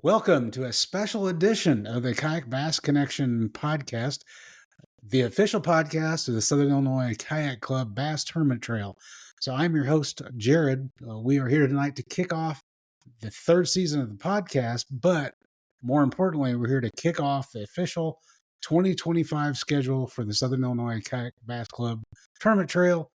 Welcome to a special edition of the Kayak Bass Connection podcast, the official podcast of the Southern Illinois Kayak Club Bass Tournament Trail. So I'm your host, Jared. We are here tonight to kick off the third season of the podcast, but more importantly, we're here to kick off the official 2025 schedule for the Southern Illinois Kayak Bass Club Tournament Trail.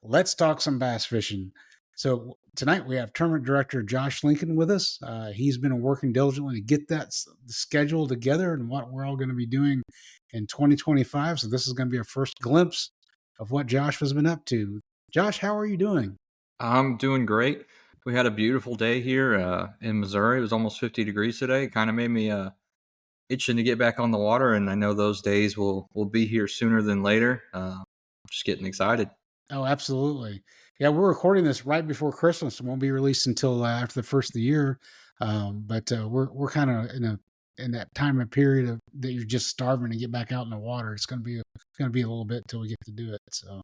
Let's talk some bass fishing. So tonight we have tournament director Josh Lincoln with us. He's been working diligently to get that schedule together and what we're all going to be doing in 2025. So this is going to be our first glimpse of what Josh has been up to. Josh, how are you doing? I'm doing great. We had a beautiful day here in Missouri. It was almost 50 degrees today. It kind of made me itching to get back on the water, and I know those days will be here sooner than later. Just getting excited. Oh, absolutely. Yeah, we're recording this right before Christmas. It won't be released until after the first of the year. But we're kind of in that time of period that you're just starving to get back out in the water. It's going to be a little bit until we get to do it. So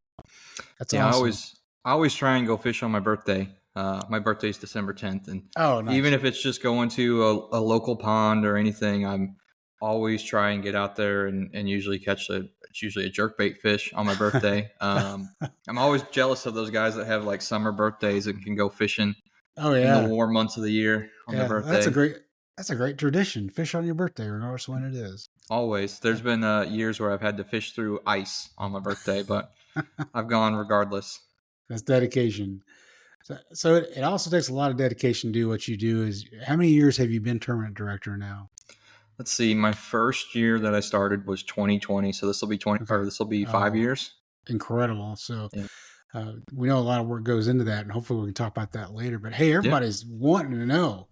that's awesome. I always try and go fish on my birthday. My birthday is December 10th, and nice. Even if it's just going to a local pond or anything, I'm always try and get out there and usually catch it's usually a jerkbait fish on my birthday. I'm always jealous of those guys that have like summer birthdays and can go fishing in the warm months of the year on their birthday. That's a great tradition. Fish on your birthday, regardless of when it is. Always. There's been years where I've had to fish through ice on my birthday, but I've gone regardless. That's dedication. So it also takes a lot of dedication to do what you do. How many years have you been tournament director now? Let's see. My first year that I started was 2020, so this will be 5 years. Incredible. So we know a lot of work goes into that, and hopefully we can talk about that later. But hey, everybody's wanting to know,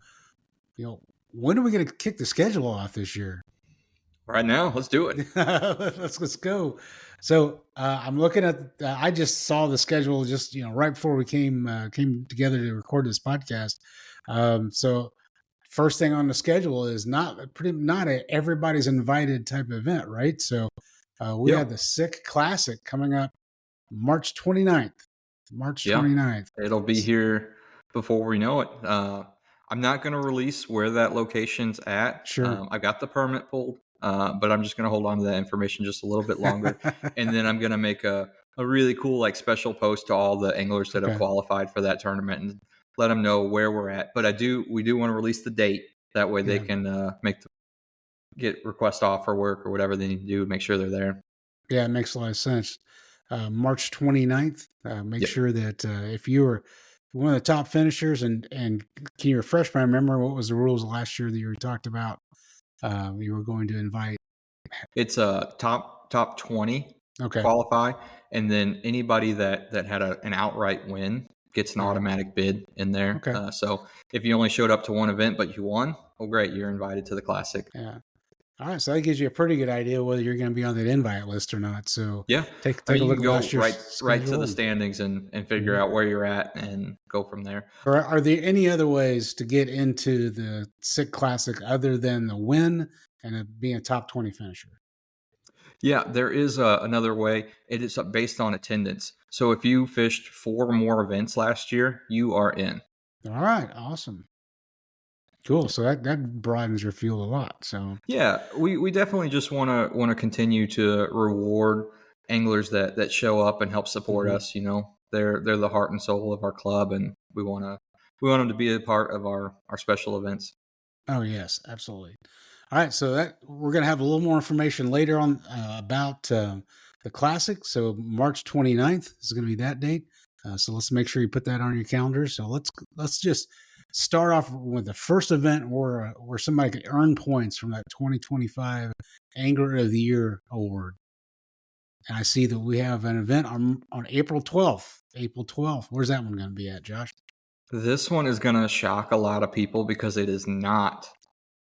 when are we going to kick the schedule off this year? Right now, let's do it. Let's go. So I'm looking at. I just saw the schedule just right before we came together to record this podcast. So first thing on the schedule is not a everybody's invited type of event, right? So we have the SIKC Classic coming up March 29th. March 29th. It'll be here before we know it. I'm not going to release where that location's at. Sure. I got the permit pulled, but I'm just going to hold on to that information just a little bit longer. And then I'm going to make a really cool special post to all the anglers that have qualified for that tournament and let them know where we're at. But we do want to release the date. That way they can get request off for work or whatever they need to do, make sure they're there. Yeah, it makes a lot of sense. March 29th. Make sure that if you were one of the top finishers and can you refresh my memory, what was the rules last year that you talked about? You were going to invite. It's a top 20 qualify, and then anybody that had an outright win gets an automatic bid in there. Okay. So if you only showed up to one event but you won, well, great, you're invited to the Classic. Yeah. All right, so that gives you a pretty good idea whether you're going to be on that invite list or not. So take a look at last year's right to the standings and figure out where you're at and go from there. Are there any other ways to get into the SIKC Classic other than the win and being a top 20 finisher? Yeah, there is another way. It is based on attendance. So if you fished 4 more events last year, you are in. All right, awesome. Cool. So that broadens your field a lot. So yeah, we definitely just want to continue to reward anglers that show up and help support us. They're the heart and soul of our club, and we want them to be a part of our special events. Oh yes, absolutely. All right, so we're going to have a little more information later on about the Classic. So March 29th is going to be that date. So let's make sure you put that on your calendar. So let's just start off with the first event where somebody can earn points from that 2025 Angler of the Year award. And I see that we have an event on April 12th. April 12th. Where's that one going to be at, Josh? This one is going to shock a lot of people because it is not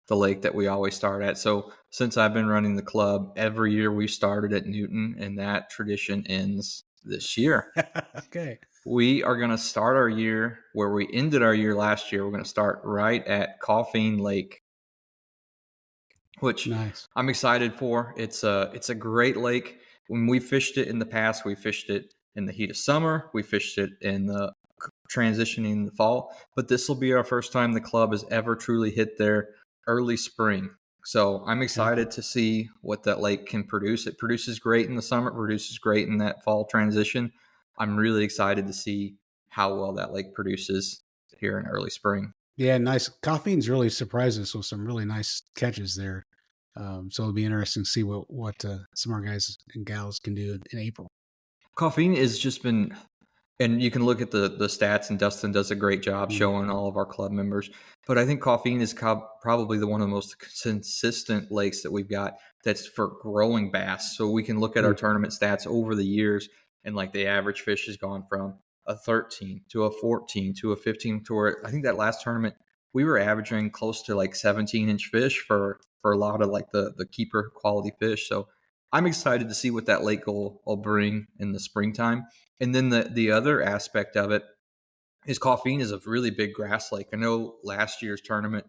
the lake that we always start at. So since I've been running the club, every year we started at Newton, and that tradition ends this year. Okay. We are going to start our year where we ended our year last year. We're going to start right at Coffeen Lake, which I'm excited for. It's a great lake. When we fished it in the past, we fished it in the heat of summer. We fished it in the transitioning in the fall. But this will be our first time the club has ever truly hit their early spring. So I'm excited to see what that lake can produce. It produces great in the summer, produces great in that fall transition. I'm really excited to see how well that lake produces here in early spring. Yeah, nice. Coffeen's really surprised us with some really nice catches there. So it'll be interesting to see what some of our guys and gals can do in April. Coffeen has just been, and you can look at the stats, and Dustin does a great job showing all of our club members. But I think Coffeen is probably one of the most consistent lakes that we've got that's for growing bass. So we can look at our tournament stats over the years, and like the average fish has gone from a 13 to a 14 to a 15 to where I think that last tournament we were averaging close to like 17-inch fish for a lot of like the keeper quality fish. So I'm excited to see what that lake will bring in the springtime. And then the other aspect of it is Coffeen is a really big grass lake. I know last year's tournament,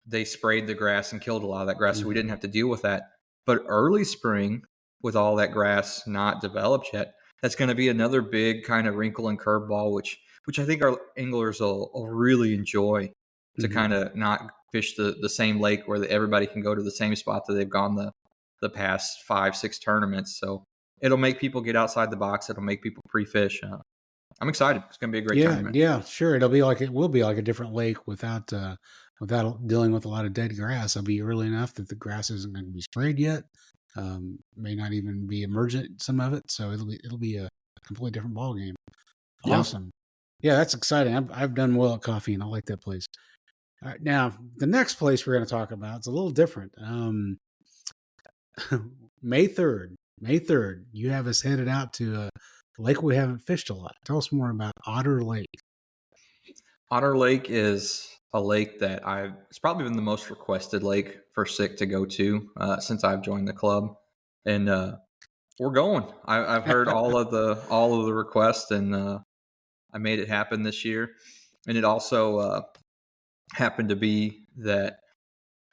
they sprayed the grass and killed a lot of that grass, so we didn't have to deal with that. But early spring, with all that grass not developed yet, that's going to be another big kind of wrinkle and curveball, which I think our anglers will really enjoy to kind of not fish the same lake where everybody can go to the same spot that they've gone the past 5-6 tournaments. So it'll make people get outside the box. It'll make people pre-fish. I'm excited. It's going to be a great tournament. Yeah, sure. It will be like a different lake without dealing with a lot of dead grass. It'll be early enough that the grass isn't going to be sprayed yet. May not even be emergent, some of it. So it'll be a completely different ball game. Awesome. Yeah, that's exciting. I've done well at Coffeen. I like that place. All right, now the next place we're going to talk about is a little different. May 3rd, you have us headed out to a lake we haven't fished a lot. Tell us more about Otter Lake. Otter Lake is a lake that it's probably been the most requested lake for SIKC to go to since I've joined the club, and we're going. I've heard all of the requests, and I made it happen this year. And it also happened to be that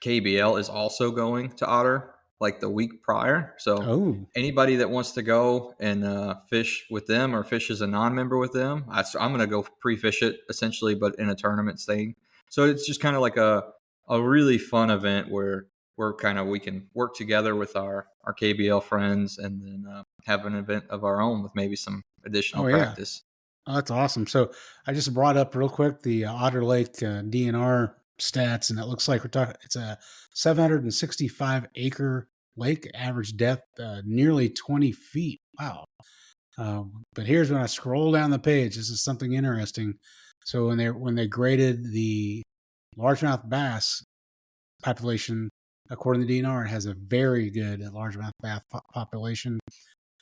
KBL is also going to Otter like the week prior. So anybody that wants to go and fish with them or fish as a non-member with them, I'm going to go pre-fish it essentially, but in a tournament thing. So it's just kind of like a really fun event where we can work together with our KBL friends and then have an event of our own with maybe some additional practice. Oh, that's awesome. So I just brought up real quick the Otter Lake DNR stats, and it looks like it's a 765 acre lake, average depth nearly 20 feet. Wow. But here's when I scroll down the page, this is something interesting. So when they graded the largemouth bass population, according to the DNR, it has a very good largemouth bass population.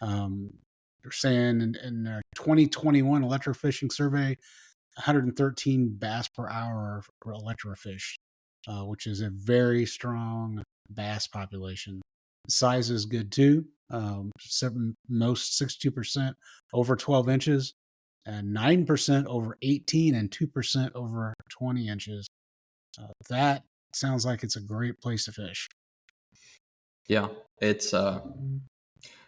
They're saying in their 2021 electrofishing survey, 113 bass per hour for electrofish, which is a very strong bass population. The size is good too. Most 62% over 12 inches, and 9% over 18, and 2% over 20 inches. That sounds like it's a great place to fish. Yeah, it's going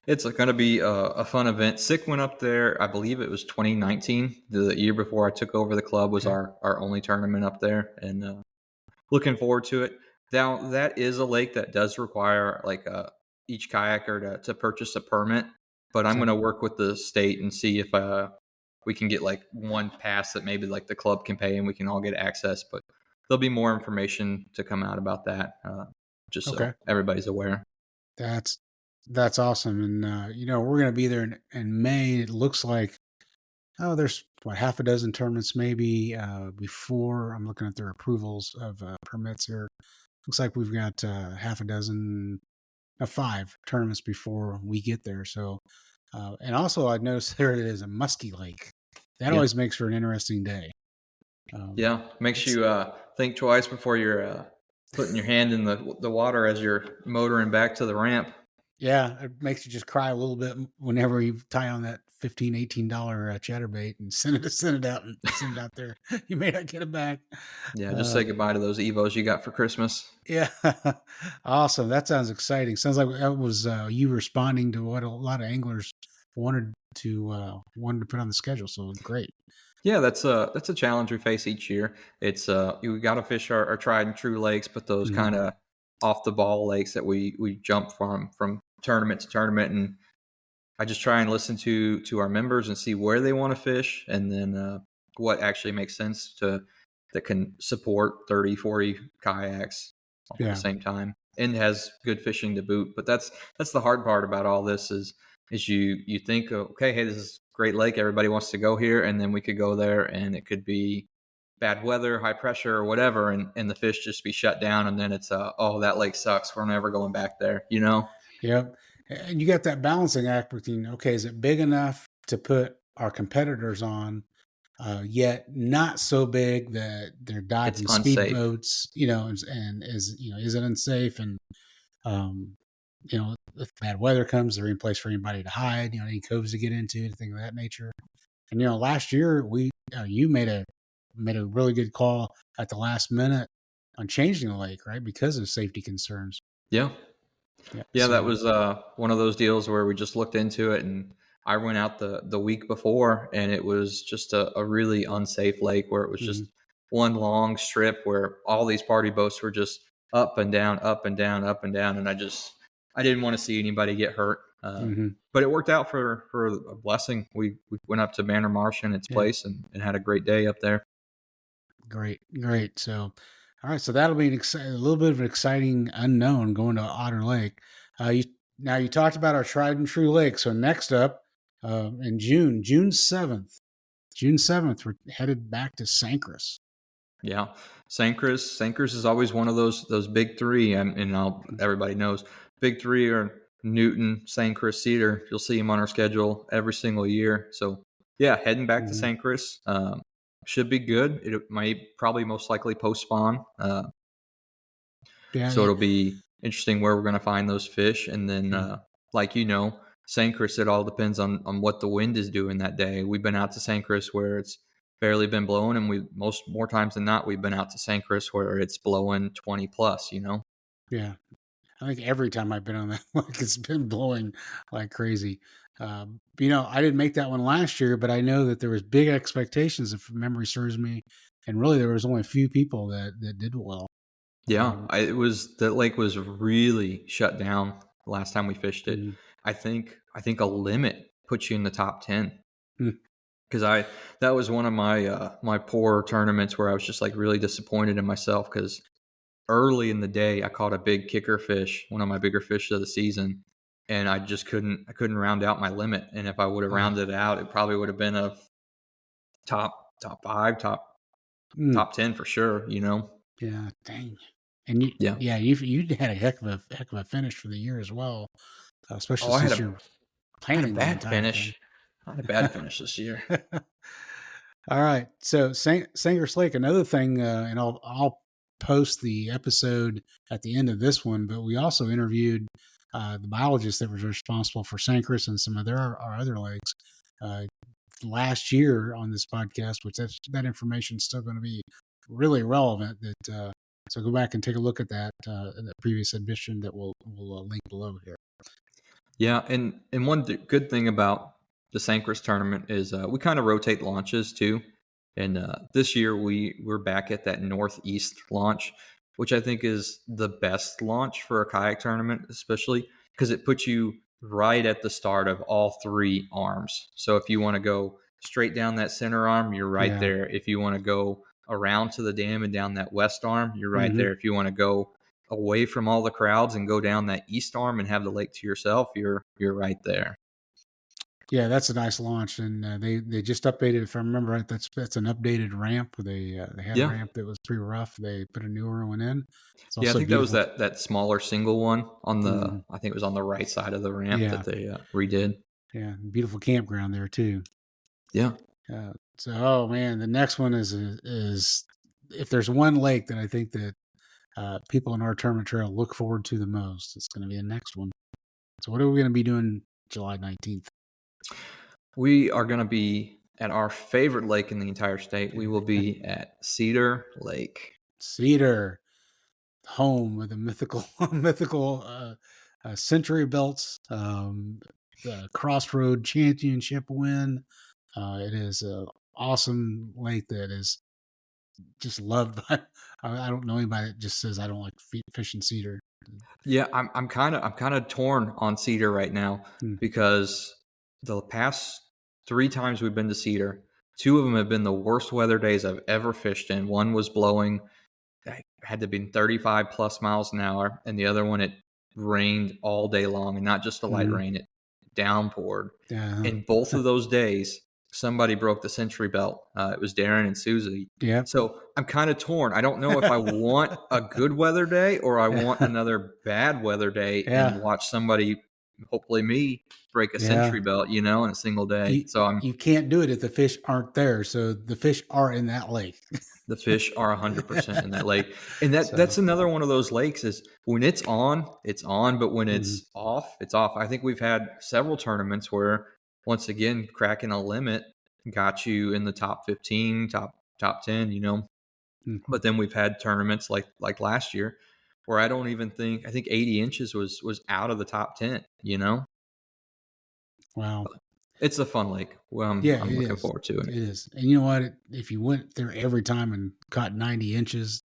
to be a fun event. SIKC went up there, I believe it was 2019, the year before I took over the club was our only tournament up there, and looking forward to it. Now, that is a lake that does require like each kayaker to purchase a permit, but I'm going to work with the state and see if we can get like one pass that maybe like the club can pay and we can all get access, but there'll be more information to come out about that, just so everybody's aware. That's awesome. And, we're going to be there in May. It looks like, there's half a dozen tournaments maybe before. I'm looking at their approvals of permits here. Looks like we've got half a dozen, 5 tournaments before we get there. So, and also I'd noticed there it is a musky lake. That always makes for an interesting day. Makes you think twice before you're putting your hand in the water as you're motoring back to the ramp. Yeah, it makes you just cry a little bit whenever you tie on that $15, $18 chatterbait and send it out there. You may not get it back. Yeah, just say goodbye to those Evos you got for Christmas. Yeah, awesome. That sounds exciting. Sounds like that was you responding to what a lot of anglers wanted to put on the schedule. So great. Yeah, that's a challenge we face each year. It's we got to fish our tried and true lakes, but those Mhm. kind of off the ball lakes that we jump from tournament to tournament, and I just try and listen to our members and see where they want to fish, and then what actually makes sense that can support 30, 40 kayaks all at the Yeah. same time and has good fishing to boot. But that's the hard part about all this is you think, okay, hey, this is a great lake, everybody wants to go here, and then we could go there and it could be bad weather, high pressure, or whatever, and the fish just be shut down, and then it's oh, that lake sucks, we're never going back there, you know? Yep. And you got that balancing act between, okay, is it big enough to put our competitors on, yet not so big that they're It's dodging unsafe. speedboats, and is it unsafe? And, um, if bad weather comes, they're in place for anybody to hide, any coves to get into, anything of that nature. And, last year you made a really good call at the last minute on changing the lake, right? Because of safety concerns. Yeah. Yeah. Yeah, that So, was one of those deals where we just looked into it, and I went out the week before, and it was just a really unsafe lake where it was mhm, just one long strip where all these party boats were just up and down, up and down, up and down, and I didn't want to see anybody get hurt. mhm. But it worked out for a blessing. We went up to Banner Marsh and its Yeah. place and had a great day up there. Great, great. So, all right. So that'll be a little bit of an exciting unknown going to Otter Lake. You talked about our tried and true lake. So next up, in June 7th, we're headed back to Sancris. Yeah, Sankers is always one of those big three, and everybody knows big three are Newton, Sankers, Cedar. You'll see them on our schedule every single year. So yeah, heading back to Mm-hmm. Sankers should be good. It might probably most likely post spawn, Yeah, so yeah, it'll be interesting where we're going to find those fish, and then mm, like Sankers, it all depends on what the wind is doing that day. We've been out to Sankers where it's barely been blowing, and more times than not we've been out to Sankers where it's blowing 20 plus. yeah. I think every time I've been on that lake, it's been blowing like crazy. I didn't make that one last year, but I know that there was big expectations, if memory serves me, and really there was only a few people that did well. Yeah, Um, the lake was really shut down the last time we fished it. mm, I think a limit puts you in the top 10 mm, because I that was one of my poor tournaments where I was just like really disappointed in myself because early in the day I caught a big kicker fish, one of my bigger fish of the season, and I couldn't round out my limit. And if I would have uh, rounded it out, it probably would have been a top 5, mm, top 10 for sure. yeah, dang. And Yeah. you had a heck of a finish for the year as well, Oh, especially I had since a you're I had a planning the bad entire thing. finish. I had a bad finish this year. All right. So Sanger's Lake, another thing, and I'll post the episode at the end of this one, but we also interviewed the biologist that was responsible for Sankris and some of our other lakes uh, last year on this podcast, which that information is still going to be really relevant. So go back and take a look at that previous edition that we'll link below here. Yeah, and one good thing about the Sankris tournament is we kind of rotate launches too. And this year we're back at that northeast launch, which I think is the best launch for a kayak tournament, especially because it puts you right at the start of all three arms. So if you want to go straight down that center arm, you're right Yeah. there. If you want to go around to the dam and down that west arm, you're right Hmm. there. If you want to go away from all the crowds and go down that east arm and have the lake to yourself, you're right there. Yeah, that's a nice launch, and they just updated. If I remember right, that's an updated ramp. They had a Yeah. ramp that was pretty rough. They put a newer one in. It's Yeah, I also think that was beautiful. that smaller single one on Mm, I think it was on the right side of the ramp yeah, that they redid. yeah, beautiful campground there too. Yeah. Oh man, the next one is if there's one lake that I think that people in our tournament trail look forward to the most, it's going to be the next one. So what are we going to be doing July 19th? We are going to be at our favorite lake in the entire state. We will be at Cedar Lake. Cedar, home of the mythical mythical century belts. Crossroad Championship win. It is an awesome lake that is just loved by. I don't know anybody that just says I don't like fishing cedar. Yeah, I'm kind of torn on Cedar right now because the past 3 times we've been to Cedar, 2 of them have been the worst weather days I've ever fished in. One was blowing, had to be 35 plus miles an hour, and the other one it rained all day long, and not just a light rain, it downpoured. And both of those days, somebody broke the century belt. It was Darren and Susie. Yeah. So I'm kind of torn. I don't know if I want a good weather day or I want another bad weather day and watch somebody, hopefully me, break a century belt, in a single day. You can't do it if the fish aren't there. So the fish are in that lake. The fish are 100% in that lake. And that's another one of those lakes is when it's on, but when it's off, it's off. I think we've had several tournaments where, once again, cracking a limit got you in the top 15, top 10, But then we've had tournaments like last year where I think 80 inches was out of the top 10, Wow. But it's a fun lake. Well, I'm looking forward to it. It is. And you know what? If you went there every time and caught 90 inches,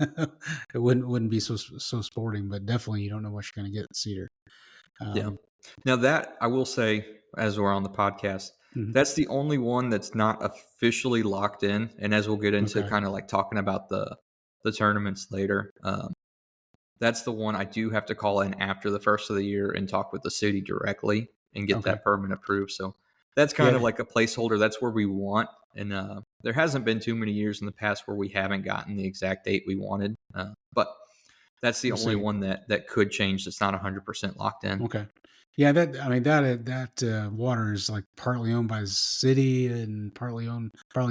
it wouldn't be so sporting, but definitely you don't know what you're going to get at Cedar. Yeah. Now that I will say, as we're on the podcast, that's the only one that's not officially locked in. And as we'll get into kind of like talking about the tournaments later, that's the one I do have to call in after the first of the year and talk with the city directly and get that permit approved. So that's kind of like a placeholder. That's where we want. And there hasn't been too many years in the past where we haven't gotten the exact date we wanted. But that's the only one that could change. That's not 100% locked in. Okay. Yeah, that water is like partly owned by the city and partly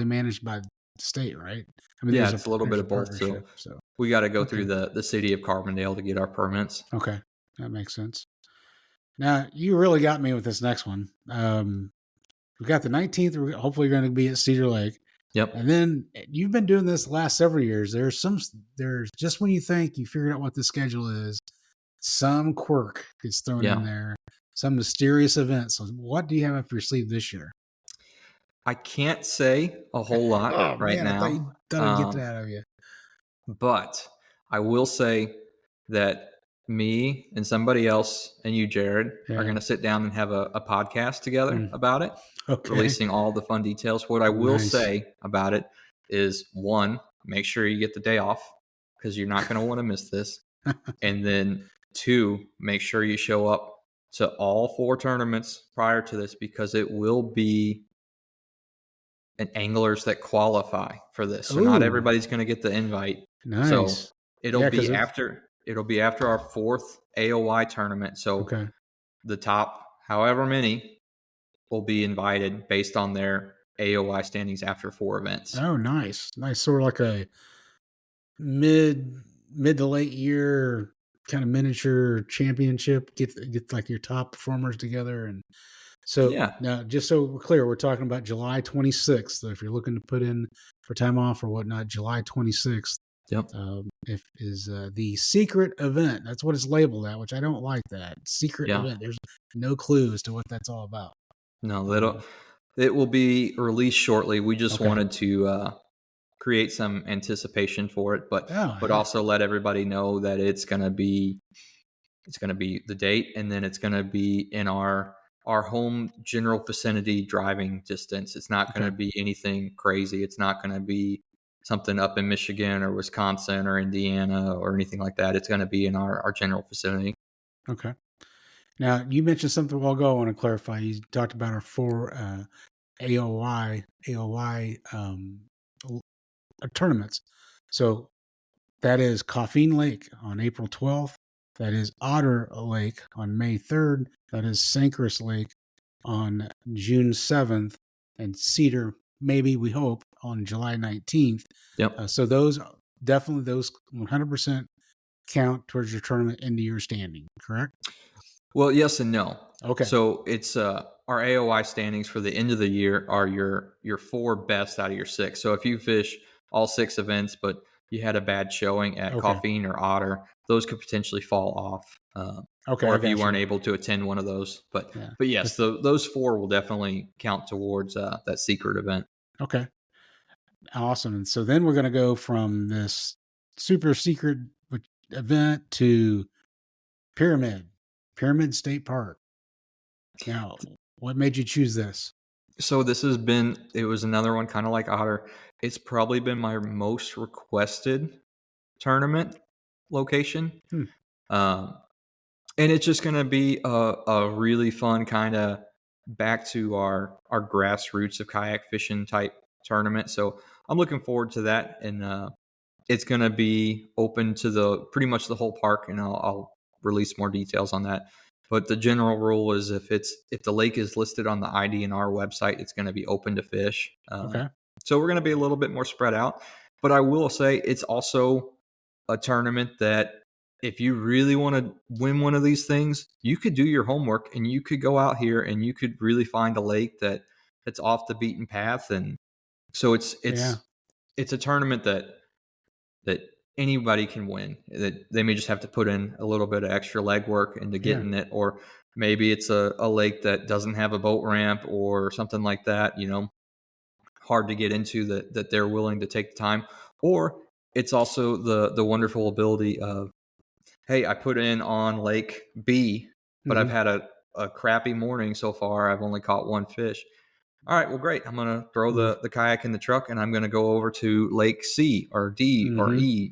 managed by the state, right? I mean, yeah, it's a little bit of both. So we got to go through the city of Carbondale to get our permits. Okay, that makes sense. Now you really got me with this next one. We got the 19th. Hopefully, you're going to be at Cedar Lake. Yep. And then you've been doing this the last several years. There's just when you think you figured out what the schedule is, some quirk gets thrown in there, some mysterious event. So what do you have up your sleeve this year? I can't say a whole lot now. I thought I'd get that out of you. But I will say that me and somebody else and you, Jared, are going to sit down and have a podcast together about it, releasing all the fun details. What I will say about it is, 1, make sure you get the day off because you're not going to want to miss this. And then 2, make sure you show up to all 4 tournaments prior to this because it will be an anglers that qualify for this. So not everybody's going to get the invite. Nice. So it'll be after our 4th AOY tournament. So the top however many will be invited based on their AOY standings after 4 events. Oh, nice. Sort of like a mid to late year kind of miniature championship. Get like your top performers together. And so now, just so we're clear, we're talking about July 26th. So if you're looking to put in for time off or whatnot, July 26th. Yep. Is the secret event. That's what it's labeled at, which I don't like that. Secret event. There's no clue as to what that's all about. No, it will be released shortly. We just wanted to create some anticipation for it, but also let everybody know that it's gonna be the date, and then it's gonna be in our home general vicinity driving distance. It's not gonna be anything crazy. It's not gonna be something up in Michigan or Wisconsin or Indiana or anything like that. It's going to be in our general vicinity. Okay. Now, you mentioned something a while ago I want to clarify. You talked about our 4 AOY tournaments. So that is Coffeen Lake on April 12th. That is Otter Lake on May 3rd. That is Sankerous Lake on June 7th. And Cedar, maybe, we hope, on July 19th. Yep. So those 100% count towards your tournament into your standing, correct? Well, yes and no. Okay. So it's our AOY standings for the end of the year are your 4 best out of your 6. So if you fish all 6 events, but you had a bad showing at Okay. Coffeen or Otter, those could potentially fall off. Okay, Or I if you got weren't you. able to attend one of those. But Yeah. yes, those 4 will definitely count towards that secret event. Okay. Awesome. And so then we're going to go from this super secret event to Pyramid State Park. Now, what made you choose this? So it was another one kind of like Otter. It's probably been my most requested tournament location. Um, and it's just going to be a really fun kind of back to our grassroots of kayak fishing type tournament. So I'm looking forward to that. And it's going to be open to pretty much the whole park. And I'll release more details on that. But the general rule is if the lake is listed on the IDNR website, it's going to be open to fish. Okay. So we're going to be a little bit more spread out. But I will say it's also a tournament that if you really want to win one of these things, you could do your homework and you could go out here and you could really find a lake that's off the beaten path. And so it's a tournament that anybody can win. That they may just have to put in a little bit of extra legwork into getting it, or maybe it's a lake that doesn't have a boat ramp or something like that. Hard to get into that they're willing to take the time. Or it's also the wonderful ability of, hey, I put in on Lake B, but I've had a crappy morning so far. I've only caught 1 fish. All right, well, great. I'm going to throw the kayak in the truck and I'm going to go over to Lake C or D or E,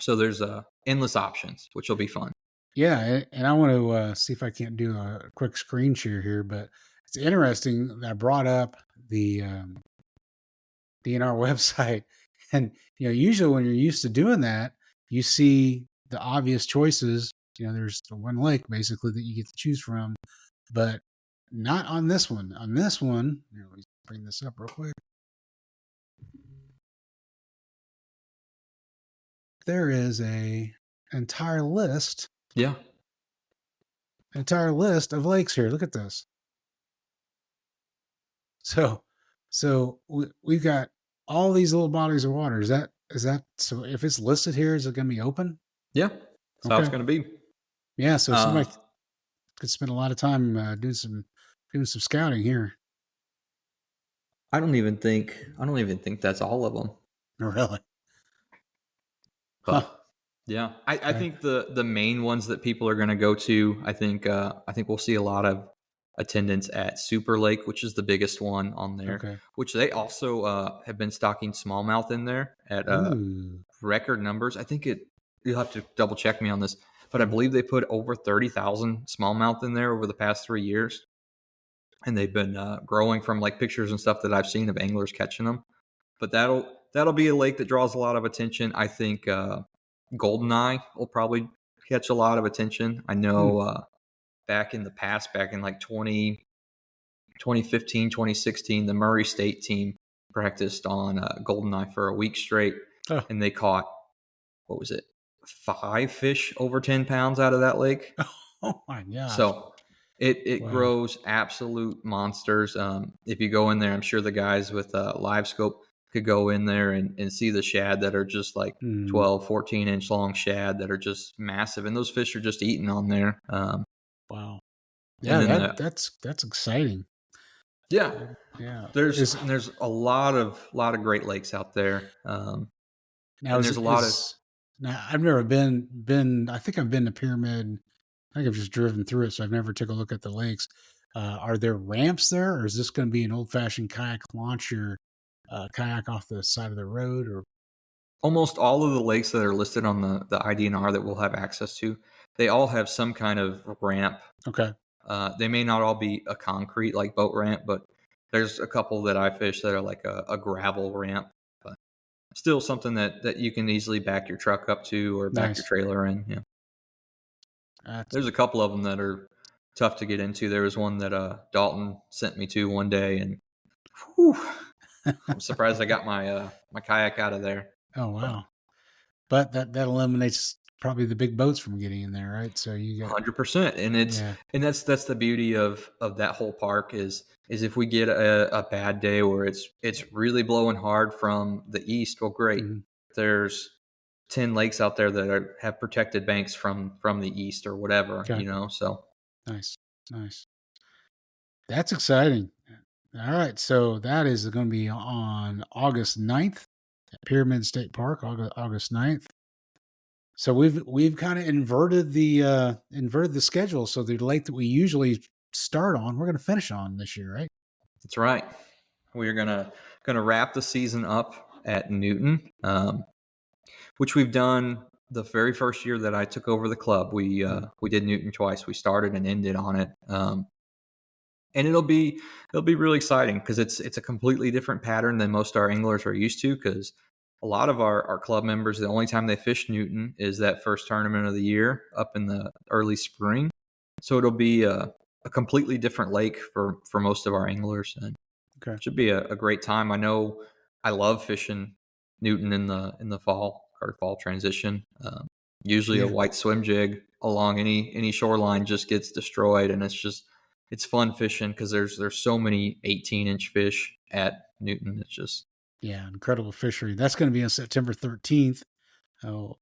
So there's endless options, which will be fun. Yeah, and I want to see if I can't do a quick screen share here, but it's interesting that I brought up the DNR website, and usually when you're used to doing that, you see the obvious choices. There's the one lake basically that you get to choose from, but not on this one. On this one, let me bring this up real quick. There is a entire list. Yeah. Entire list of lakes here. Look at this. So we've got all these little bodies of water. Is that so? If it's listed here, is it going to be open? Yeah, that's how it's going to be. Yeah, so somebody could spend a lot of time doing some scouting here. I don't even think that's all of them. Really? But yeah, I think the main ones that people are going to go to, I think we'll see a lot of attendance at Super Lake, which is the biggest one on there, which they also have been stocking smallmouth in there at record numbers. I think you'll have to double check me on this, but I believe they put over 30,000 smallmouth in there over the past 3 years. And they've been growing from like pictures and stuff that I've seen of anglers catching them. But that'll be a lake that draws a lot of attention. I think Goldeneye will probably catch a lot of attention. I know back in the past, back in like 2015, 2016, the Murray State team practiced on Goldeneye for a week straight. And they caught, 5 fish over 10 pounds out of that lake. Oh my gosh. So it grows absolute monsters. If you go in there, I'm sure the guys with live scope could go in there and see the shad that are just like 12, 14 inch long shad that are just massive. And those fish are just eating on there. Wow. Yeah, that's exciting. Yeah. Yeah. There's a lot of great lakes out there. Now I've never been, I think I've been to Pyramid. I think I've just driven through it, so I've never took a look at the lakes. Are there ramps there, or is this going to be an old-fashioned kayak launcher, kayak off the side of the road? Or almost all of the lakes that are listed on the IDNR that we'll have access to, they all have some kind of ramp. Okay. They may not all be a concrete like boat ramp, but there's a couple that I fish that are like a gravel ramp, but still something that you can easily back your truck up to or back your trailer in. Yeah. There's a couple of them that are tough to get into. There was one that Dalton sent me to one day, and I'm surprised I got my kayak out of there. Oh wow! But that eliminates probably the big boats from getting in there, right? So you got 100%, and that's the beauty of that whole park is if we get a bad day where it's really blowing hard from the east, well, great. there's 10 lakes out there that have protected banks from the east or whatever, Okay. So nice. That's exciting. All right, so that is going to be on August 9th at Pyramid State Park, August 9th. So we've kind of inverted the schedule. So the lake that we usually start on, we're going to finish on this year, right? That's right. We're gonna wrap the season up at Newton, which we've done the very first year that I took over the club. We did Newton twice. We started and ended on it, and it'll be really exciting because it's a completely different pattern than most of our anglers are used to. Because a lot of our club members, the only time they fish Newton is that first tournament of the year up in the early spring. So it'll be a completely different lake for most of our anglers, and it should be a great time. I know I love fishing Newton in the fall or fall transition. Usually a white swim jig along any shoreline just gets destroyed, and it's fun fishing because there's so many 18-inch fish at Newton. It's just incredible fishery. That's going to be on September 13th. Oh,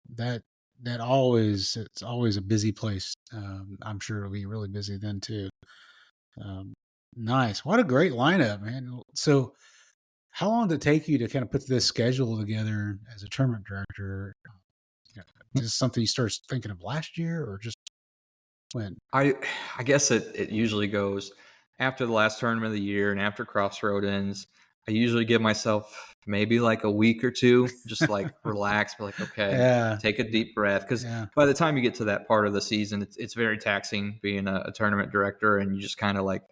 it's always a busy place. I'm sure it'll be really busy then too. Nice. What a great lineup, man. So how long did it take you to kind of put this schedule together as a tournament director? Is this something you started thinking of last year or just when? I guess it usually goes after the last tournament of the year and after Crossroad ends. I usually give myself maybe like a week or two, just like relax, be like, okay, take a deep breath. Because by the time you get to that part of the season, it's very taxing being a tournament director, and you just kind of like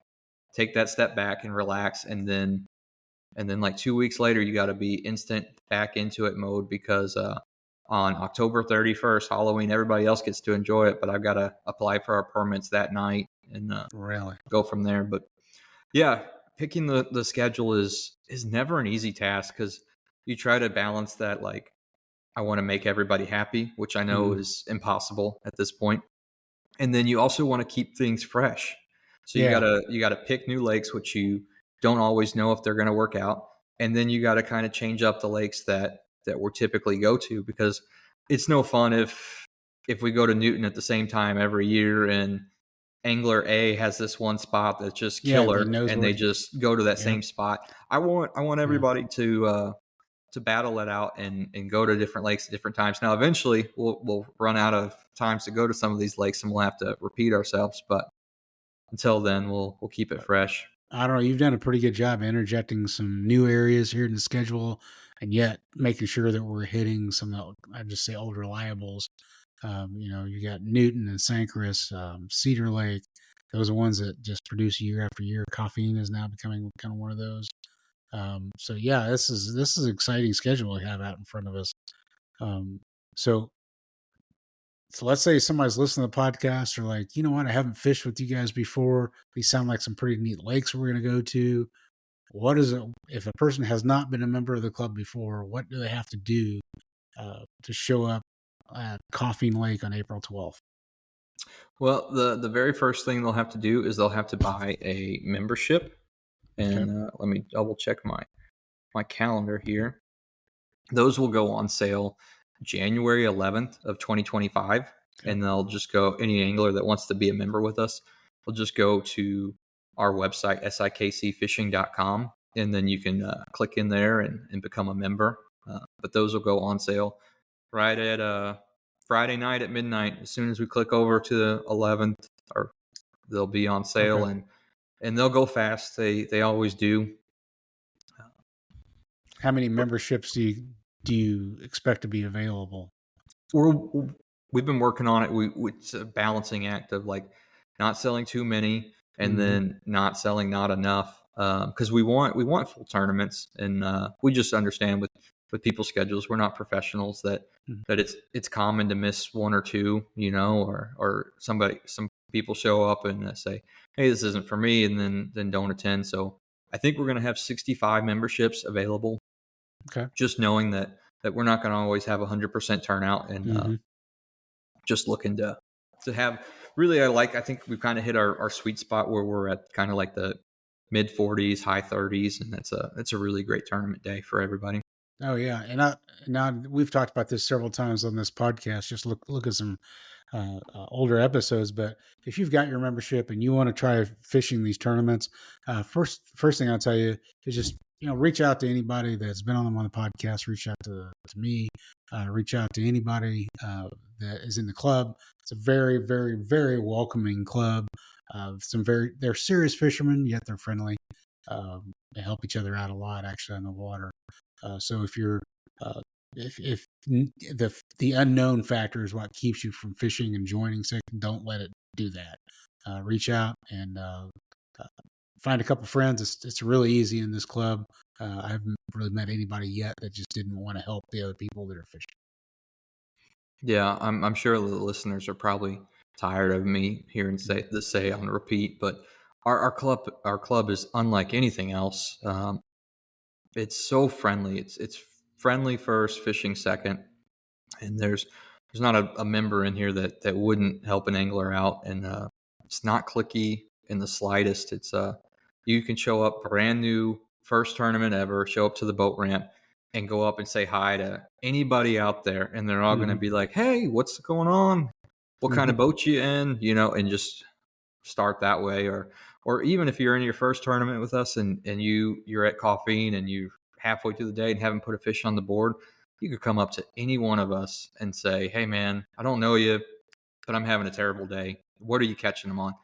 take that step back and relax. And then like 2 weeks later, you got to be instant back into it mode because on October 31st, Halloween, everybody else gets to enjoy it, but I've got to apply for our permits that night and go from there. But yeah, picking the schedule is never an easy task because you try to balance that. Like, I want to make everybody happy, which I know is impossible at this point. And then you also want to keep things fresh. So you gotta pick new lakes, which you don't always know if they're going to work out. And then you got to kind of change up the lakes that we're typically go to, because it's no fun if we go to Newton at the same time every year and angler A has this one spot that's just killer, and they just go to that same spot. I want everybody to battle it out and go to different lakes at different times. Now, eventually we'll run out of times to go to some of these lakes and we'll have to repeat ourselves. But until then, we'll keep it fresh. I don't know. You've done a pretty good job interjecting some new areas here in the schedule, and yet making sure that we're hitting some of the, I'd just say, old reliables. You got Newton and Sancris, Cedar Lake. Those are ones that just produce year after year. Caffeine is now becoming kind of one of those. So yeah, this is an exciting schedule we have out in front of us. So let's say somebody's listening to the podcast, or like, you know what, I haven't fished with you guys before. These sound like some pretty neat lakes we're going to go to. What is it if a person has not been a member of the club before? What do they have to do to show up at Caffeine Lake on April 12th? Well, the very first thing they'll have to do is they'll have to buy a membership. And let me double check my calendar here. Those will go on sale January 11th of 2025. And they'll just go, any angler that wants to be a member with us, will just go to our website, SIKCfishing.com. And then you can click in there and become a member. But those will go on sale right at Friday night at midnight. As soon as we click over to the 11th, or they'll be on sale, and they'll go fast. They always do. How many memberships do you expect to be available? We've been working on it. It's a balancing act of like not selling too many and then not selling not enough, because we want full tournaments, and we just understand with people's schedules, we're not professionals that it's common to miss one or two, or some people show up and say, hey, this isn't for me, and then don't attend. So I think we're going to have 65 memberships available. Okay. Just knowing that we're not going to always have 100% turnout, and just looking to have really, I think we've kind of hit our sweet spot where we're at kind of like the mid 40s, high 30s. And that's a really great tournament day for everybody. Oh yeah, and now we've talked about this several times on this podcast. Just look at some older episodes. But if you've got your membership and you want to try fishing these tournaments, first thing I'll tell you is just reach out to anybody that's been on the podcast. Reach out to me. Reach out to anybody that is in the club. It's a very, very, very welcoming club. They're serious fishermen, yet they're friendly. They help each other out a lot, actually, on the water. So if you're if the unknown factor is what keeps you from fishing and joining SIK, don't let it do that. Reach out and find a couple friends. It's really easy in this club. I haven't really met anybody yet that just didn't want to help the other people that are fishing. Yeah, I'm sure the listeners are probably tired of me hearing this say on repeat, but our club is unlike anything else. It's so friendly. It's friendly first, fishing second, and there's not a member in here that wouldn't help an angler out, and it's not cliquey in the slightest. It's you can show up brand new, first tournament ever, show up to the boat ramp and go up and say hi to anybody out there, and they're all going to be like, "Hey, what's going on? What kind of boat you in?" And just start that way, or even if you're in your first tournament with us and you're at Coffeen and you're halfway through the day and haven't put a fish on the board, you could come up to any one of us and say, "Hey man, I don't know you, but I'm having a terrible day. What are you catching them on?"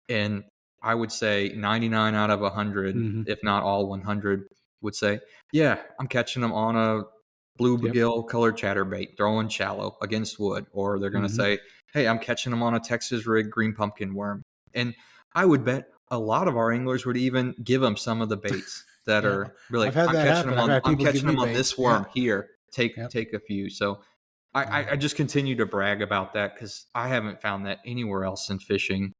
And I would say 99 out of 100, if not all 100, would say, "Yeah, I'm catching them on a bluegill colored chatterbait, throwing shallow against wood." Or they're going to say, "Hey, I'm catching them on a Texas rig green pumpkin worm." And I would bet a lot of our anglers would even give them some of the baits that are really, I've had I'm that catching happen. them on, I'm people give catching me them on baits. this worm here. Take a few. So I just continue to brag about that because I haven't found that anywhere else in fishing.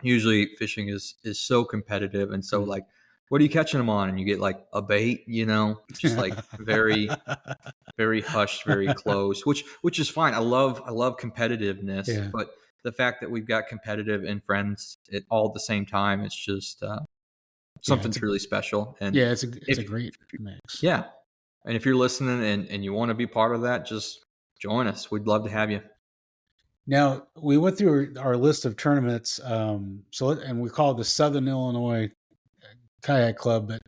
Usually fishing is so competitive. And so like, what are you catching them on? And you get like a bait, just like very, very hushed, very close, which is fine. I love competitiveness, but the fact that we've got competitive and friends all at the same time, it's just something's really special. And it's a great mix. Yeah. And if you're listening and you want to be part of that, just join us. We'd love to have you. Now, we went through our list of tournaments, and we call it the Southern Illinois Kayak Club, but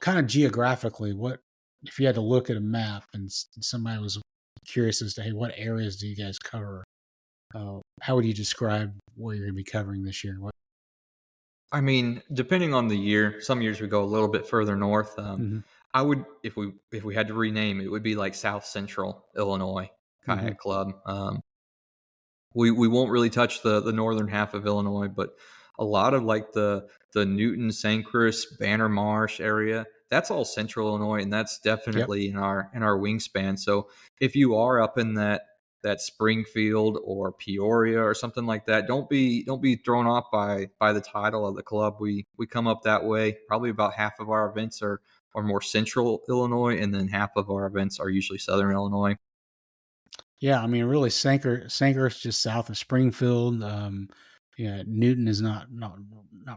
kind of geographically, what if you had to look at a map and somebody was curious as to, hey, what areas do you guys cover? How would you describe what you're going to be covering this year? I mean, depending on the year, some years we go a little bit further north. I would, if we had to rename, it would be like South Central Illinois Kayak Club. We won't really touch the northern half of Illinois, but a lot of like the Newton, St. Chris, Banner Marsh area, that's all central Illinois, and that's definitely in our wingspan. So if you are up in that Springfield or Peoria or something like that, don't be thrown off by the title of the club. We come up that way. Probably about half of our events are more central Illinois, and then half of our events are usually southern Illinois. Yeah, I mean, really, St. Chris just south of Springfield. Newton is not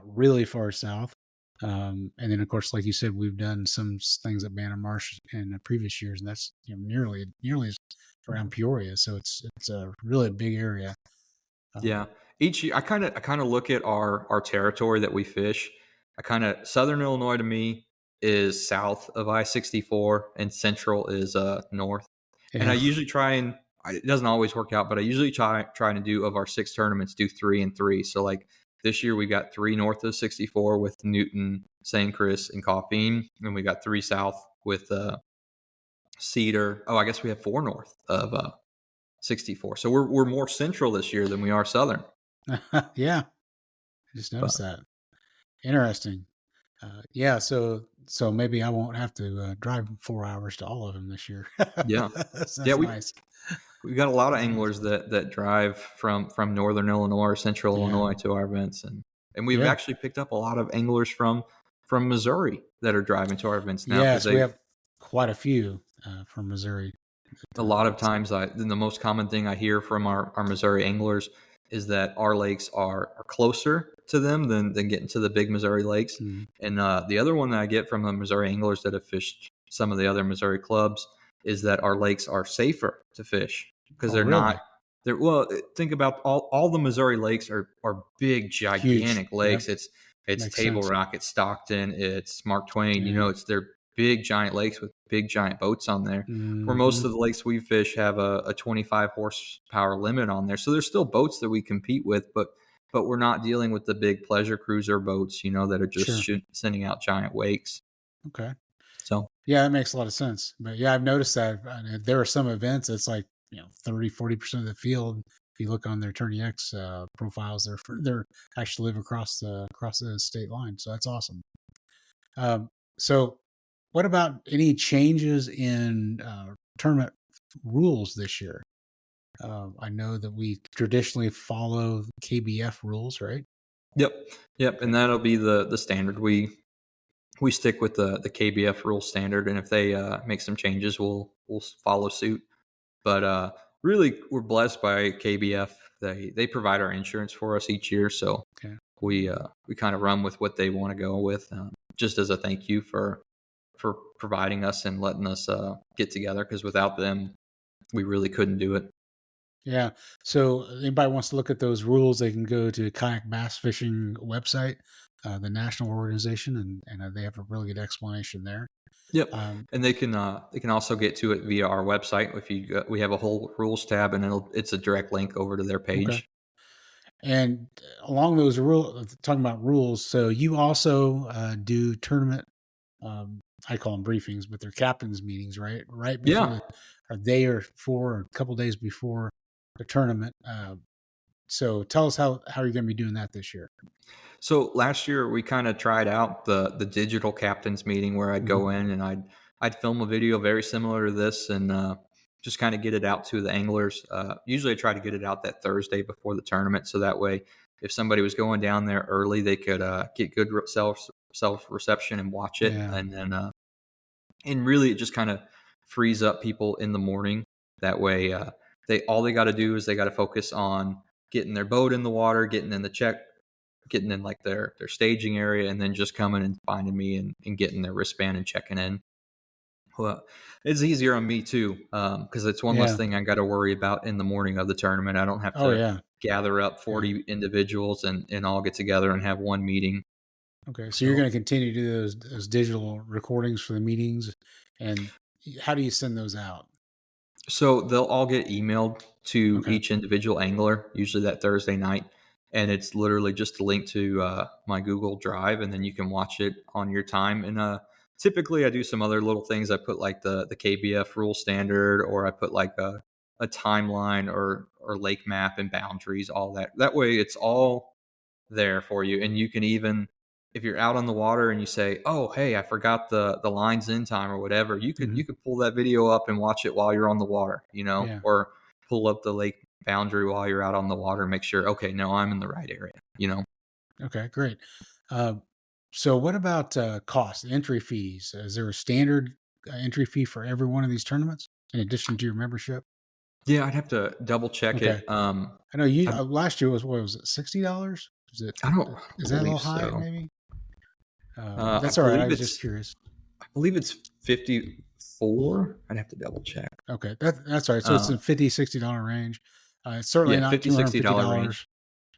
really far south. And then, of course, like you said, we've done some things at Banner Marsh in the previous years, and that's nearly around Peoria. So it's a really big area. Yeah, each year I kind of look at our territory that we fish. Southern Illinois to me is south of I-64, and central is north. And I usually try and it doesn't always work out, but I usually try to do, of our 6 tournaments, do 3 and 3. So like this year we got 3 north of 64 with Newton, St. Chris, and Coffeen, and we got 3 south with Cedar. Oh, I guess we have 4 north of 64. So we're more central this year than we are southern. Yeah, I just noticed that. Interesting. So maybe I won't have to drive 4 hours to all of them this year. Yeah, that's nice. We've got a lot of anglers that drive from northern Illinois or central Illinois to our events, and we've actually picked up a lot of anglers from Missouri that are driving to our events now. Yes, we have quite a few from Missouri. A lot of times, the most common thing I hear from our Missouri anglers is that our lakes are closer to them than getting to the big Missouri lakes. And the other one that I get from the Missouri anglers that have fished some of the other Missouri clubs is that our lakes are safer to fish because Oh, they're really? not. They're well. Think about all the Missouri lakes are big, Huge. gigantic Yep. lakes. It's Makes Table sense. Rock, it's Stockton, it's Mark Twain. Yeah. They're big, giant lakes with big, giant boats on there. Where most Hmm. of the lakes we fish have a 25 horsepower limit on there, so there's still boats that we compete with, but we're not dealing with the big pleasure cruiser boats, that are just Sure. sending out giant wakes. Okay. So Yeah, that makes a lot of sense. But yeah, I've noticed that there are some events it's like 30-40% of the field. If you look on their Tourney X profiles, they're actually live across the state line. So that's awesome. So, what about any changes in tournament rules this year? I know that we traditionally follow KBF rules, right? yep, yep, Okay. and that'll be the standard. We stick with the KBF rule standard, and if they make some changes, we'll follow suit. But really, we're blessed by KBF. They provide our insurance for us each year, so Okay. we kind of run with what they want to go with, just as a thank you for providing us and letting us get together. Because without them, we really couldn't do it. Yeah. So anybody wants to look at those rules, they can go to Kayak Bass Fishing website, the national organization, and they have a really good explanation there. Yep, Um, and they can also get to it via our website. If we have a whole rules tab, and it's a direct link over to their okay. page. And along those rules, talking about rules, so you also do tournament. I call them briefings, but they're captains meetings, right? Right before Yeah. a day or four, or a couple days before the tournament. So tell us how you're going to be doing that this year. So last year we kind of tried out the digital captains meeting where I'd Hmm. go in and I'd film a video very similar to this and just kind of get it out to the anglers. Usually I try to get it out that Thursday before the tournament, so that way if somebody was going down there early, they could get good self reception and watch it, Yeah. and then and really it just kind of frees up people in the morning. That way, they got to do is they got to focus on getting their boat in the water, getting in the check, getting in like their staging area, and then just coming and finding me and getting their wristband and checking in. Well, it's easier on me too, because it's one less Yeah. thing I got to worry about in the morning of the tournament. I don't have Oh to yeah. gather up Yeah. 40 individuals and all get together and have one meeting. Okay. So you're So going to continue to do those digital recordings for the meetings, and how do you send those out? So they'll all get emailed to Okay. each individual angler, usually that Thursday night. And it's literally just a link to my Google Drive, and then you can watch it on your time. And typically, I do some other little things. I put like the KBF rule standard, or I put like a timeline or lake map and boundaries, all that. That way, it's all there for you, and you can even if you're out on the water and you say, "Oh, hey, I forgot the lines in time" or whatever, Hmm. you could pull that video up and watch it while you're on the water, Yeah. or pull up the lake boundary while you're out on the water and make sure, okay, no, I'm in the right area. Okay. Great. Uh, so what about cost entry fees? Is there a standard entry fee for every one of these tournaments in addition to your membership? Yeah, I'd have to double check Okay. it. I know you I, last year was what was it, $60? I don't Is that a little believe high? so. Maybe. I That's all right. I believe was just curious. it's 54. I'd have to double check. Okay, that's all right. So it's Uh, in $50-$60 range. It's certainly yeah, not 50 two hundred fifty $60 range. dollars.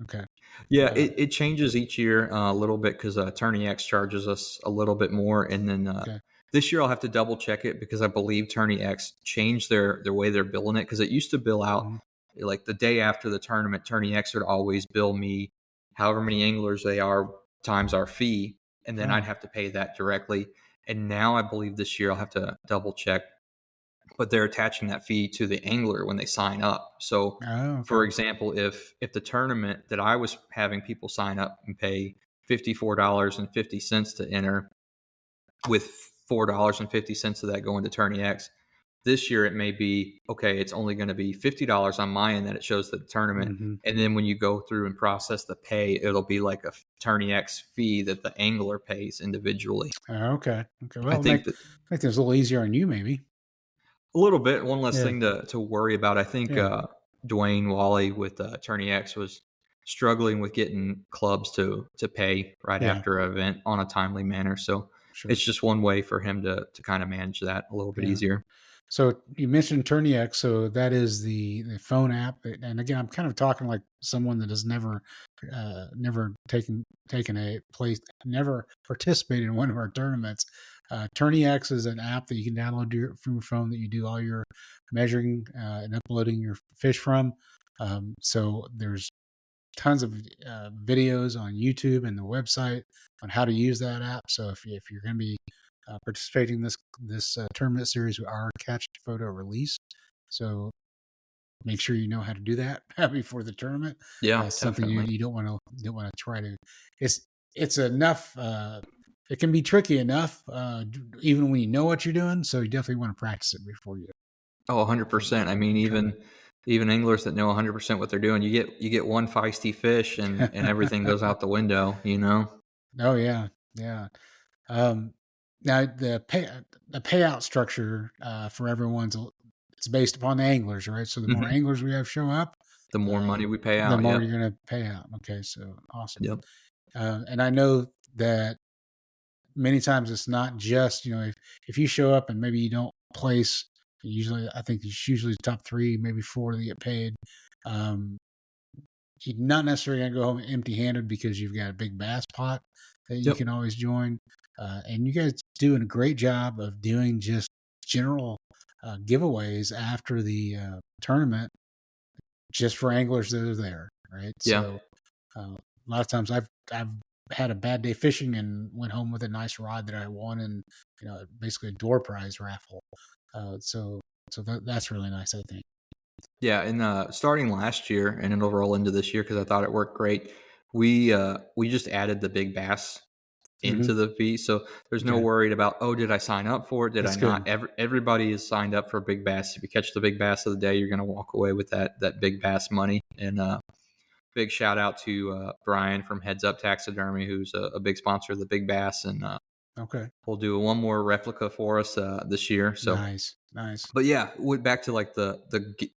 Okay. Yeah, Uh, it changes each year a little bit because Tourney X charges us a little bit more, and then okay. this year I'll have to double check it because I believe Tourney X changed their way they're billing it, because it used to bill out Mhm. like the day after the tournament. Tourney X would always bill me however many anglers they are times our fee, and then I'd Oh. have to pay that directly. And now I believe this year I'll have to double check, but they're attaching that fee to the angler when they sign up. So, Oh. Okay. for example, if the tournament that I was having people sign up and pay $54.50 to enter, with $4.50 of that going to Tourney X, this year it may be okay. It's only going to be $50 on my end that it shows the tournament, Hmm. and then when you go through and process the pay, it'll be like a Tourney X fee that the angler pays individually. Okay. Okay. I Well, think that make things a little easier on you, maybe. a little bit. One less Yeah. thing to worry about. I think Yeah. Dwayne Wally with Attorney X was struggling with getting clubs to pay right Yeah. after an event on a timely manner. So it's just one way for him to kind of manage that a little bit easier. So you mentioned TourneyX, so that is the phone app. And again, I'm kind of talking like someone that has never never participated in one of our tournaments. TourneyX is an app that you can download from your phone that you do all your measuring and uploading your fish from. So there's tons of videos on YouTube and the website on how to use that app. So if you're going to be participating in this tournament series, we are catch photo release. So make sure you know how to do that before the tournament. Yeah, something you don't want to try to. It's enough. It can be tricky enough, even when you know what you're doing. So you definitely want to practice it before you. Oh, 100%. I mean, even anglers that know 100% what they're doing, you get one feisty fish and everything goes out the window, you know? Oh yeah. Yeah. Now the payout structure for everyone's it's based upon the anglers, right? So the more anglers we have show up, the more money we pay out. The more you're going to pay out. Okay, so awesome. Yep. And I know that many times it's not just if you show up and maybe you don't place. Usually, I think it's usually top 3, maybe 4 that get paid. You're not necessarily going to go home empty-handed because you've got a big bass pot that you can always join. And you guys doing a great job of doing just general giveaways after the tournament, just for anglers that are there, right? Yeah. So a lot of times I've had a bad day fishing and went home with a nice rod that I won, and basically a door prize raffle. So that's really nice, I think. Yeah, and starting last year, and it'll roll into this year because I thought it worked great. We just added the big bass into the fee, so there's no worried about, oh, did I sign up for it? Did I not? Everybody is signed up for big bass. If you catch the big bass of the day, you're going to walk away with that big bass money. And big shout out to Brian from Heads Up Taxidermy, who's a big sponsor of the big bass, and we'll do one more replica for us this year. So nice. But yeah, back to like the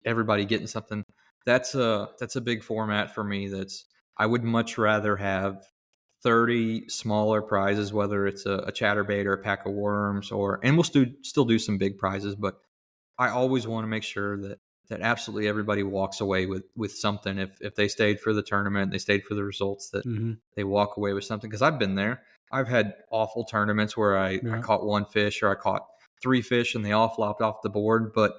everybody getting something. That's a big format for me. I would much rather have 30 smaller prizes, whether it's a chatterbait or a pack of worms, and we'll still do some big prizes, but I always want to make sure that absolutely everybody walks away with something. If they stayed for the tournament, they stayed for the results, that they walk away with something. Because I've been there. I've had awful tournaments where I caught one fish, or I caught 3 fish and they all flopped off the board. But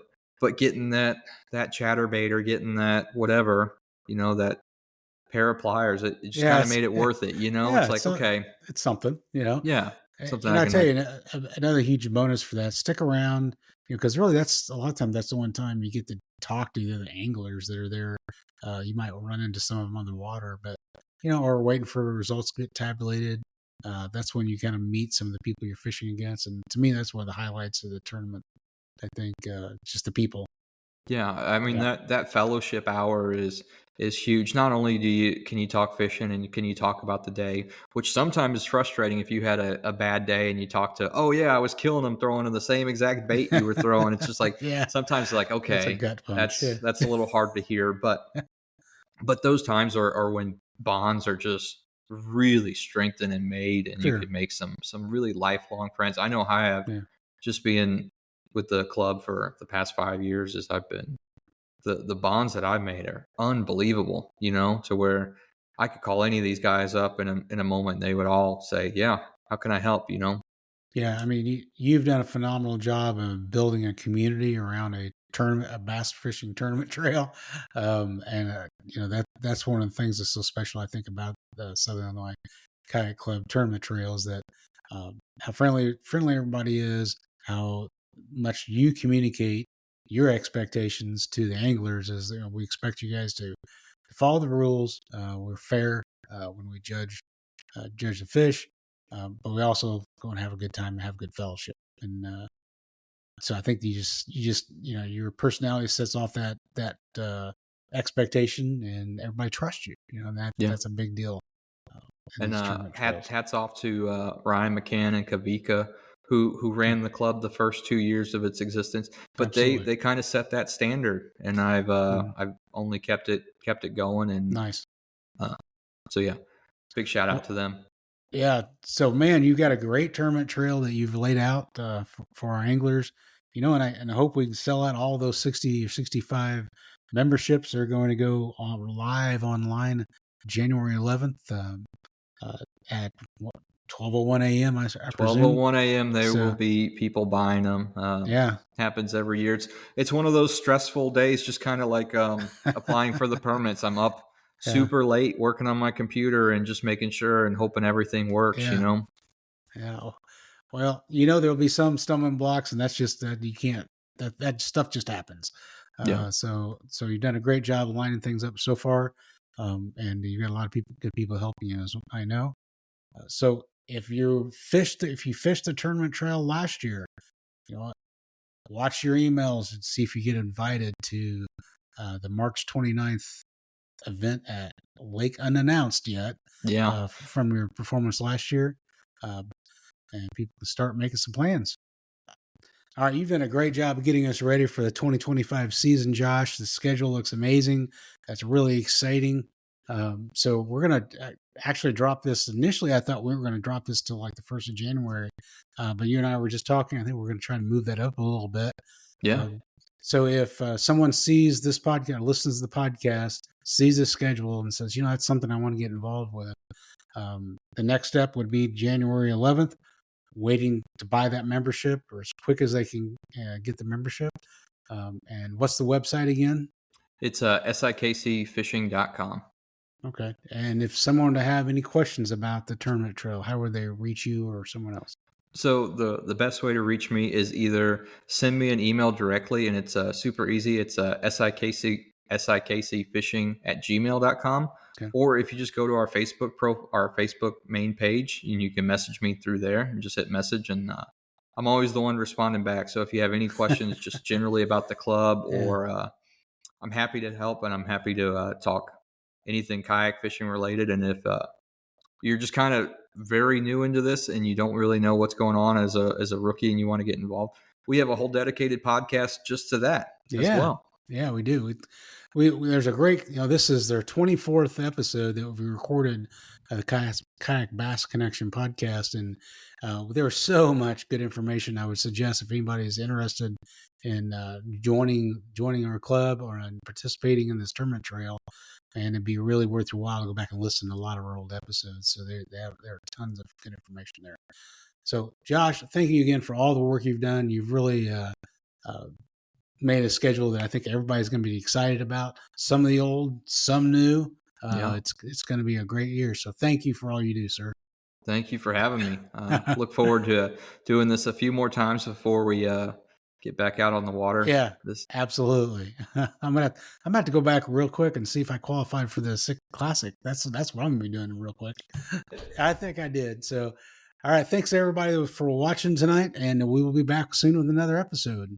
getting that chatterbait, or getting that whatever, that pair of pliers, it just kind of made it worth it. It's like, okay, it's something. Yeah. Something. And I tell you, another huge bonus for that, stick around, because really that's a lot of times that's the one time you get to talk to the other anglers that are there. You might run into some of them on the water, but or waiting for results to get tabulated. That's when you kind of meet some of the people you're fishing against, and to me, that's one of the highlights of the tournament. I think just the people. Yeah, I mean that fellowship hour is huge. Not only can you talk fishing and can you talk about the day, which sometimes is frustrating if you had a bad day and you talk to, oh yeah, I was killing them throwing in the same exact bait you were throwing. It's just like sometimes like, okay, that's a little hard to hear, but those times are when bonds are just really strengthened and made, and you could make some really lifelong friends. I know how I have just being with the club for the past 5 years, as I've been, the bonds that I've made are unbelievable, to where I could call any of these guys up in a moment, and they would all say, yeah, how can I help? Yeah. I mean, you've done a phenomenal job of building a community around a tournament, a bass fishing tournament trail. That's one of the things that's so special, I think, about the Southern Illinois Kayak Club tournament trails, that how friendly everybody is, how much you communicate your expectations to the anglers. Is we expect you guys to follow the rules. We're fair when we judge the fish, but we also go and have a good time and have good fellowship. And so I think you just your personality sets off that expectation, and everybody trusts you. That's a big deal. And hats off to Ryan McCann and Kavika, who ran the club the first 2 years of its existence. But they kind of set that standard, and I've only kept it going. And nice. So yeah, big shout out to them. Yeah. So, man, you've got a great tournament trail that you've laid out for our anglers. And I hope we can sell out all those 60 or 65 memberships. That are going to go live online January 11th at 12:01 a.m. I presume. 12:01 a.m. There will So, be people buying them. yeah. Happens every year. It's one of those stressful days, just kind of like applying for the permits. I'm up Yeah. super late working on my computer and just making sure and hoping everything works. Yeah. Yeah. Well, there'll be some stumbling blocks, and that's just that you can't. That stuff just happens. Yeah. So you've done a great job of lining things up so far, and you've got a lot of good people helping you, as I know. So if you fished the tournament trail last year, watch your emails and see if you get invited to the March 29th event at Lake Unannounced yet. Yeah. From your performance last year. And people can start making some plans. All right, you've done a great job of getting us ready for the 2025 season, Josh. The schedule looks amazing. That's really exciting. So we're going to actually drop this. Initially, I thought we were going to drop this till like the 1st of January. But you and I were just talking. I think we're going to try to move that up a little bit. Yeah. So if someone sees this podcast, listens to the podcast, sees the schedule and says, that's something I want to get involved with, the next step would be January 11th. Waiting to buy that membership or as quick as they can get the membership. And what's the website again? It's SIKCfishing.com. Okay. And if someone to have any questions about the tournament trail, how would they reach you or someone else? So the best way to reach me is either send me an email directly, and it's super easy. It's sikcfishing@gmail.com. Okay. Or if you just go to our Facebook main page, and you can message me through there and just hit message, and I'm always the one responding back. So if you have any questions, just generally about the club, or I'm happy to help, and I'm happy to talk anything kayak fishing related. And if you're just kind of very new into this and you don't really know what's going on as a rookie and you want to get involved, we have a whole dedicated podcast just to that as well. Yeah, we do. We there's a great, this is their 24th episode that we recorded, the Kayak Bass Connection podcast. And there's so much good information. I would suggest if anybody is interested in joining our club or participating in this tournament trail, and it'd be really worth your while to go back and listen to a lot of our old episodes. So there are tons of good information there. So Josh, thank you again for all the work you've done. You've really made a schedule that I think everybody's going to be excited about. Some of the old, some new. It's going to be a great year. So thank you for all you do, sir. Thank you for having me. Look forward to doing this a few more times before we get back out on the water. Yeah, absolutely. I'm about to go back real quick and see if I qualified for the SIKC Classic. That's what I'm going to be doing real quick. I think I did. So, all right. Thanks everybody for watching tonight, and we will be back soon with another episode.